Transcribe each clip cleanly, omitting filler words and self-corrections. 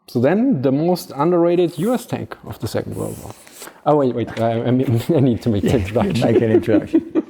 So then, the most underrated US tank of the Second World War. Oh, wait, I need to make the introduction. Make an introduction.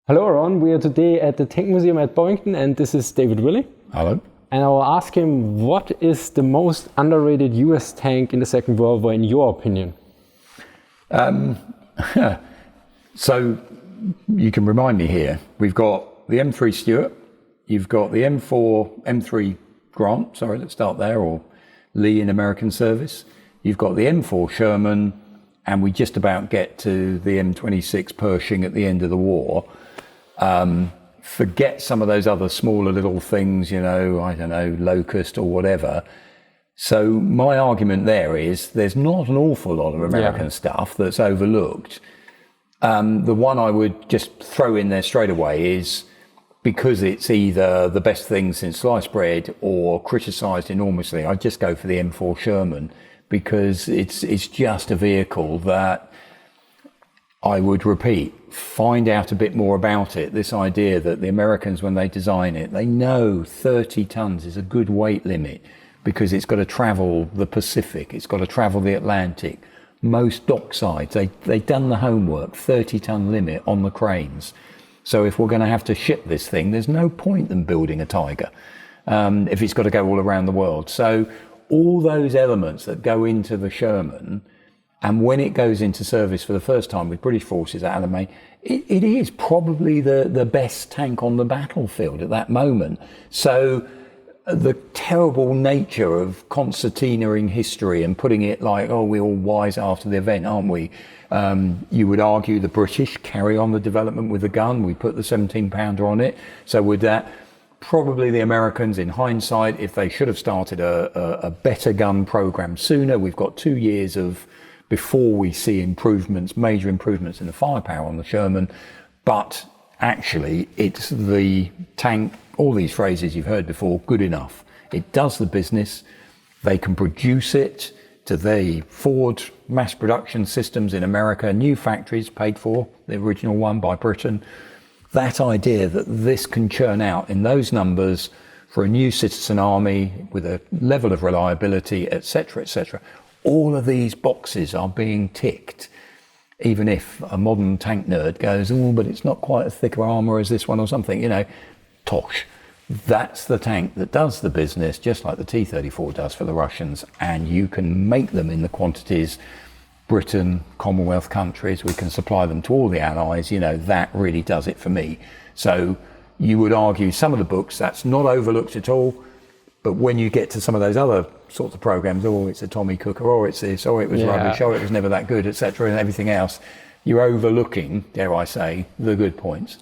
Hello, Ron. We are today at the Tank Museum at Bovington, and this is David Willey. Hello. And I will ask him, what is the most underrated US tank in the Second World War, in your opinion? So, you can remind me here. We've got the M3 Stuart, you've got the M3 Grant, let's start there, or Lee in American service. You've got the M4 Sherman, and we just about get to the M26 Pershing at the end of the war. Forget some of those other smaller little things, Locust or whatever. So my argument there is there's not an awful lot of American stuff that's overlooked. The one I would just throw in there straight away is, because it's either the best thing since sliced bread or criticised enormously, I'd just go for the M4 Sherman, because it's just a vehicle that I would repeat, find out a bit more about it. This idea that the Americans, when they design it, they know 30 tons is a good weight limit because it's got to travel the Pacific, it's got to travel the Atlantic. Most docksides, they've done the homework, 30-ton limit on the cranes. So if we're going to have to ship this thing, there's no point in building a Tiger if it's got to go all around the world. So all those elements that go into the Sherman, and when it goes into service for the first time with British forces at Alamein, it is probably the best tank on the battlefield at that moment. So the terrible nature of concertinaing history and putting it like, we're all wise after the event, aren't we? You would argue the British carry on the development with the gun. We put the 17-pounder on it. So with that, probably the Americans, in hindsight, if they should have started a better gun program sooner, we've got 2 years before we see major improvements in the firepower on the Sherman. But actually, it's the tank, all these phrases you've heard before, good enough. It does the business. They can produce it to the Ford mass production systems in America, new factories paid for, the original one by Britain. That idea that this can churn out in those numbers for a new citizen army with a level of reliability, etc., etc. All of these boxes are being ticked, even if a modern tank nerd goes, but it's not quite as thick of armour as this one or something, tosh. That's the tank that does the business, just like the T-34 does for the Russians, and you can make them in the quantities Britain, Commonwealth countries, we can supply them to all the allies, that really does it for me. So you would argue some of the books, that's not overlooked at all, but when you get to some of those other sorts of programs, it's a Tommy Cooker, or it's this, or it was rubbish, or it was never that good, etc., and everything else, you're overlooking, dare I say, the good points.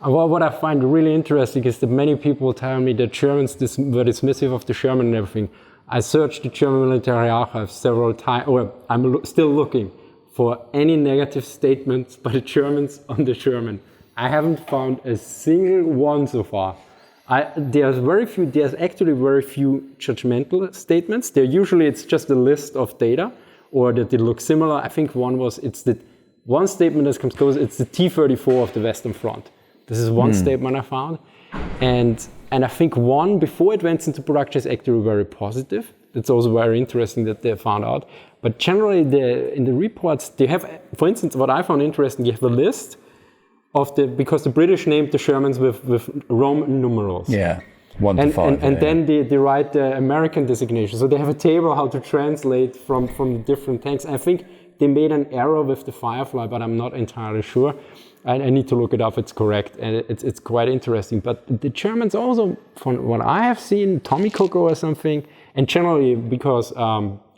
Well, what I find really interesting is that many people tell me that Germans were dismissive of the Sherman and everything. I searched the German military archives several times, I'm still looking for any negative statements by the Germans on the Sherman. I haven't found a single one so far. There's actually very few judgmental statements. It's just a list of data, or that they look similar. I think it's the one statement that comes close, it's the T-34 of the Western Front. This is one statement I found. And I think one, before it went into production, is actually very positive. It's also very interesting that they found out. But generally, in the reports, they have, for instance, what I found interesting, you have a list of because the British named the Shermans with Roman numerals. Yeah, 1 to 5. And then they write the American designation. So they have a table how to translate from the different tanks. I think they made an error with the Firefly, but I'm not entirely sure. I need to look it up, it's correct, and it's quite interesting. But the Germans also, from what I have seen, Tommy Cooker or something, and generally because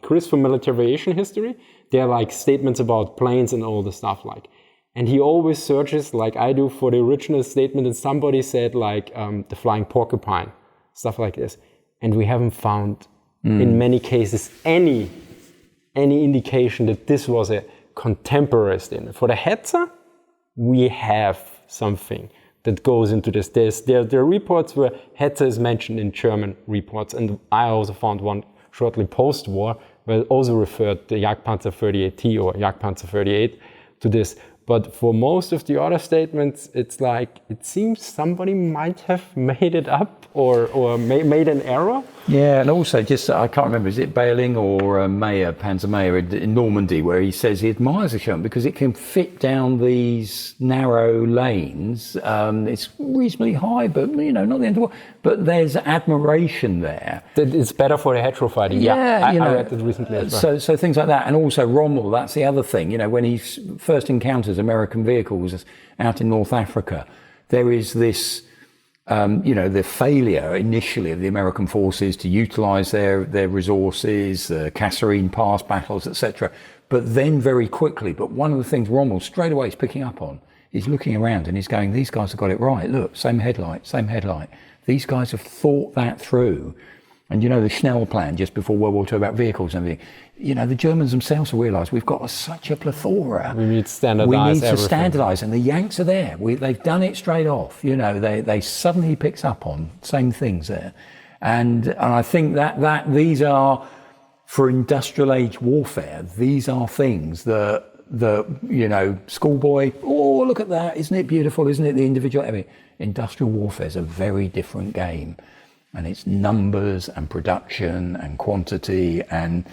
Chris from military aviation history, they're like statements about planes and all the stuff like. And he always searches, like I do, for the original statement, and somebody said like the flying porcupine, stuff like this. And we haven't found, in many cases, any indication that this was a contemporary statement. For the Hetzer, we have something that goes into this. There are reports where Hetzer is mentioned in German reports, and I also found one shortly post-war where it also referred the Jagdpanzer 38T or Jagdpanzer 38 to this. But for most of the other statements, it's like, it seems somebody might have made it up or made an error. Yeah, and also just, I can't remember, is it Bayling or Mayer, Panzer Mayer in Normandy, where he says he admires the Sherman because it can fit down these narrow lanes. It's reasonably high, but not the end of the world. But there's admiration there. That it's better for the hedgerow fighting. Yeah, I read that recently as well. So things like that. And also Rommel, that's the other thing. When he first encounters American vehicles out in North Africa, there is this, the failure initially of the American forces to utilize their resources, the Kasserine Pass battles, etc. But then very quickly, one of the things Rommel straight away is picking up on, he's looking around and he's going, these guys have got it right. Look, same headlight. These guys have thought that through. And the Schnell plan just before World War II about vehicles and everything. The Germans themselves have realised we've got such a plethora. We need to standardise everything. Standardise, and the Yanks are there. They've done it straight off. They suddenly picks up on same things there, and I think that these are, for industrial age warfare, these are things that schoolboy. Oh, look at that! Isn't it beautiful? Isn't it the individual? Industrial warfare is a very different game. And it's numbers and production and quantity, and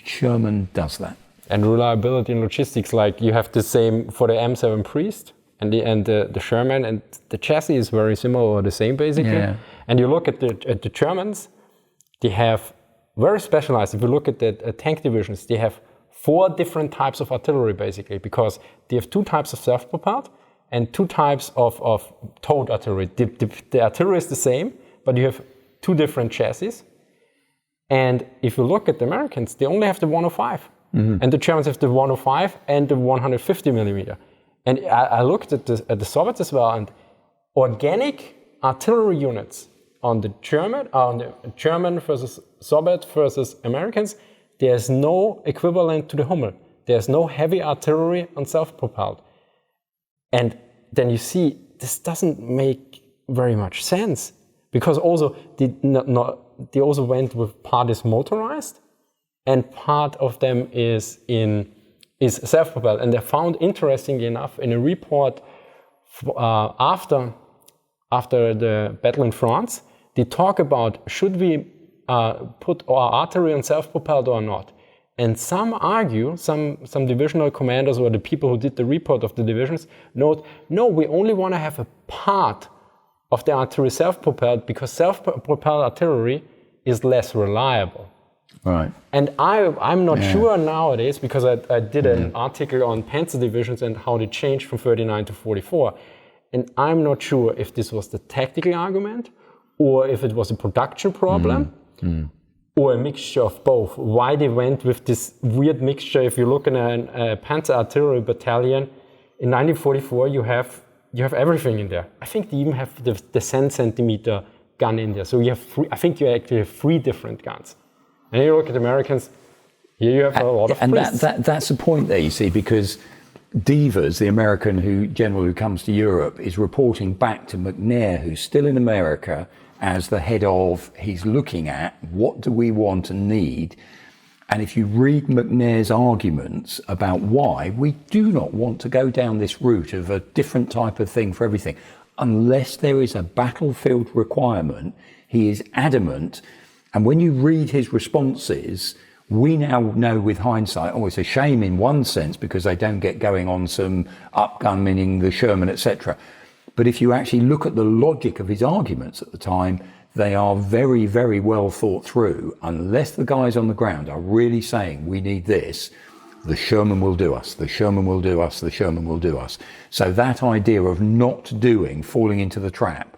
Sherman does that. And reliability and logistics, like you have the same for the M7 Priest and the Sherman, and the chassis is very similar or the same basically. Yeah. And you look at the Germans, they have very specialized. If you look at the tank divisions, they have 4 different types of artillery basically, because they have 2 types of self-propelled and 2 types of towed artillery. The artillery is the same, but you have 2 different chassis. And if you look at the Americans, they only have the 105. Mm-hmm. And the Germans have the 105 and the 150 millimeter. And I looked at the Soviets as well, and organic artillery units on the German versus Soviet versus Americans, there's no equivalent to the Hummel. There's no heavy artillery on self-propelled. And then you see, this doesn't make very much sense. Because also they also went with part is motorized and part of them is self-propelled. And they found, interestingly enough, in a report after the battle in France, they talk about should we put our artillery on self-propelled or not. And some argue, some divisional commanders or the people who did the report of the divisions note, no, we only want to have a part of the artillery self-propelled because self-propelled artillery is less reliable. Right. And I'm not sure nowadays, because I did an article on Panzer divisions and how they changed from 39 to 44. And I'm not sure if this was the tactical argument or if it was a production problem or a mixture of both. Why they went with this weird mixture. If you look in a Panzer artillery battalion, in 1944 you have everything in there. I think they even have the 10 centimeter gun in there. So you have I think you actually have 3 different guns. And you look at the Americans, here you have a lot of priests. And that's the point there, you see, because Devers, the American general who comes to Europe, is reporting back to McNair, who's still in America, as the head of, he's looking at what do we want and need. And if you read McNair's arguments about why we do not want to go down this route of a different type of thing for everything, unless there is a battlefield requirement, he is adamant. And when you read his responses, we now know with hindsight, it's a shame in one sense because they don't get going on some upgun, meaning the Sherman, etc. But if you actually look at the logic of his arguments at the time, they are very, very well thought through. Unless the guys on the ground are really saying, we need this, the Sherman will do us, the Sherman will do us, the Sherman will do us. So that idea of not doing, falling into the trap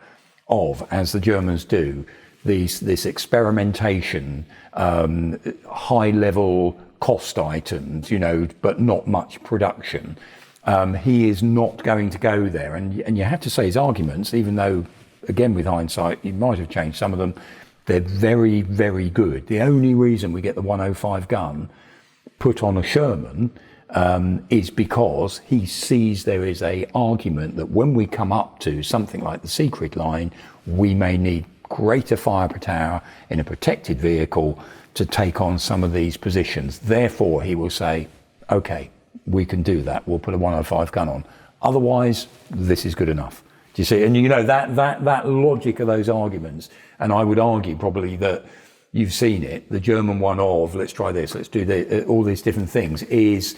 of, as the Germans do, this experimentation, high-level cost items, but not much production. He is not going to go there. And you have to say his arguments, even though, again, with hindsight, he might have changed some of them, they're very, very good. The only reason we get the 105 gun put on a Sherman is because he sees there is an argument that when we come up to something like the Secret Line, we may need greater firepower in a protected vehicle to take on some of these positions. Therefore, he will say, okay, we can do that. We'll put a 105 gun on. Otherwise, this is good enough. Do you see? And you know, that logic of those arguments, and I would argue probably that you've seen it, the German one of, let's try this, let's do this, all these different things, is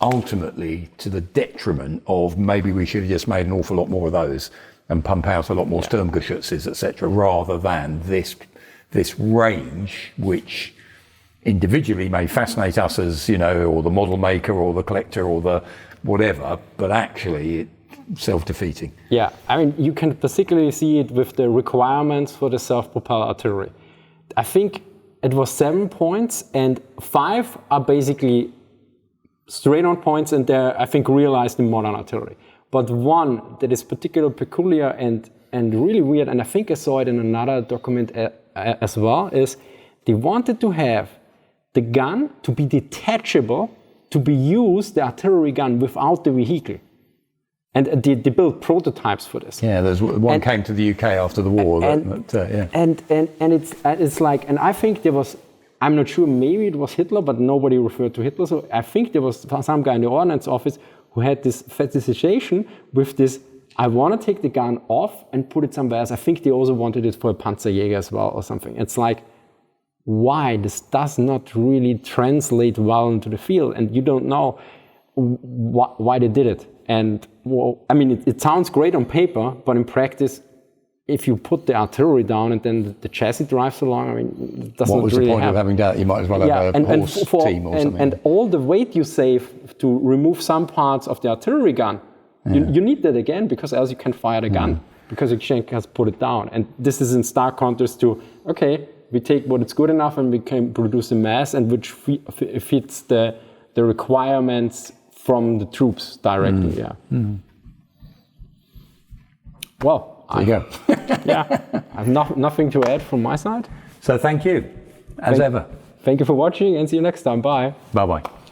ultimately to the detriment of maybe we should have just made an awful lot more of those and pump out a lot more Sturmgeschützes, etc., rather than this range, which individually may fascinate us as, you know, or the model maker or the collector or the whatever, but actually it's self-defeating. Yeah, I mean, you can particularly see it with the requirements for the self-propelled artillery. I think it was 7 points, and 5 are basically straight on points, and they're, I think, realized in modern artillery. But one that is particularly peculiar and really weird, and I think I saw it in another document as well, is they wanted to have the gun to be detachable, to be used, the artillery gun, without the vehicle. And they built prototypes for this. Yeah, there's one came to the UK after the war. And it's like, and I think there was, I'm not sure, maybe it was Hitler, but nobody referred to Hitler. So I think there was some guy in the ordnance office who had this fetishization with this, I want to take the gun off and put it somewhere else. I think they also wanted it for a Panzerjäger as well or something. It's like, why? This does not really translate well into the field, and you don't know why they did it. And well, I mean, it sounds great on paper, but in practice, if you put the artillery down and then the chassis drives along, I mean, it doesn't really happen. What was the point of having that? You might as well have a horse team or something. And all the weight you save to remove some parts of the artillery gun, you need that again, because else you can't fire the gun, because you can't just put it down. And this is in stark contrast to, okay, we take what is good enough and we can produce a mass and which fits the requirements from the troops directly. Well, there you go. I have nothing to add from my side. So thank you, as ever. Thank you for watching, and see you next time. Bye. Bye-bye.